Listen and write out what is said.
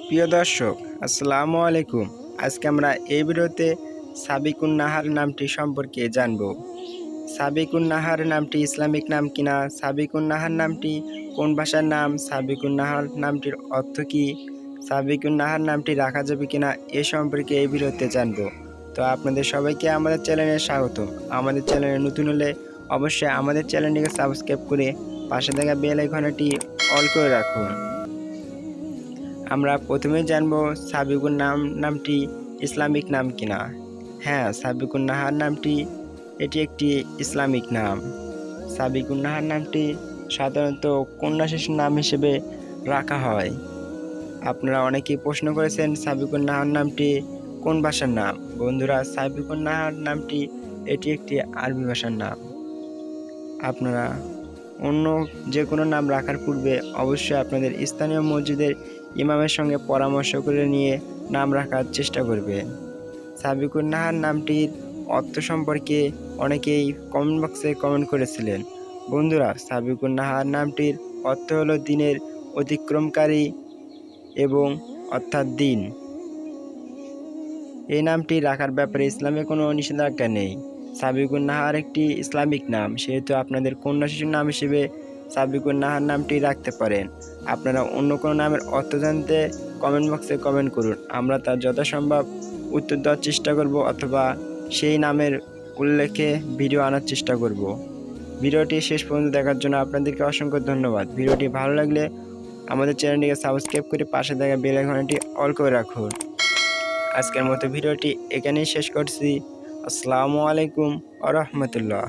প্রিয় দর্শক, আসসালামু আলাইকুম। আজকে আমরা এই ভিডিওতে সাবিকুন্নাহার নামটি সম্পর্কে জানব। সাবিকুন্নাহার নামটি ইসলামিক নাম কিনা, সাবিকুন্নাহার নামটি কোন ভাষার নাম, সাবিকুন্নাহার নামটির অর্থ কী, সাবিকুন্নাহার নামটি রাখা যাবে কিনা এ সম্পর্কে এই ভিডিওতে জানব। তো আপনাদের সবাইকে আমাদের চ্যানেলে স্বাগত। আমাদের চ্যানেলে নতুন হলে অবশ্যই আমাদের চ্যানেলটিকে সাবস্ক্রাইব করে পাশে থাকা বেল আইকনটি অল করে রাখুন। আমরা প্রথমে জানব সাবিকুন্নাহার নামটি ইসলামিক নাম কিনা। হ্যাঁ, সাবিকুন্নাহার নামটি এটি একটি ইসলামিক নাম। সাবিকুন্নাহার নামটি সাধারণত কন্যা শিশুর নাম হিসেবে রাখা হয়। আপনারা অনেকেই প্রশ্ন করেছেন সাবিকুন্নাহার নামটি কোন ভাষার নাম। বন্ধুরা, সাবিকুন্নাহার নামটি এটি একটি আরবি ভাষার নাম। আপনারা অন্য যে কোনো নাম রাখার পূর্বে অবশ্যই আপনাদের স্থানীয় মসজিদের ইমামের সঙ্গে পরামর্শ করে নিয়ে নাম রাখার চেষ্টা করবেন। সাবিকুন্নাহার নামটির অর্থ সম্পর্কে অনেকেই কমেন্ট বক্সে কমেন্ট করেছিলেন। বন্ধুরা, সাবিকুন্নাহার নামটির অর্থ হলো দিনের অতিক্রমকারী এবং অর্থাৎ দিন। এই নামটি রাখার ব্যাপারে ইসলামে কোনো নিষেধাজ্ঞা নেই। সাবিকুন্নাহার একটি ইসলামিক নাম, সেহেতু আপনাদের কন্যা শিশুর নাম হিসেবে সাবিকুন্নাহার নামটি রাখতে পারেন। আপনারা অন্য কোনো নামের অর্থ জানতে কমেন্ট বক্সে কমেন্ট করুন, আমরা তার যথাসম্ভব উত্তর দেওয়ার চেষ্টা করব অথবা সেই নামের উল্লেখে ভিডিও আনার চেষ্টা করব। ভিডিওটি শেষ পর্যন্ত দেখার জন্য আপনাদেরকে অসংখ্য ধন্যবাদ। ভিডিওটি ভালো লাগলে আমাদের চ্যানেলটিকে সাবস্ক্রাইব করে পাশে থাকা বেল আইকনটি অল করে রাখুন। আজকের মতো ভিডিওটি এখানেই শেষ করছি। আসসালামু আলাইকুম ওয়া রাহমাতুল্লাহ।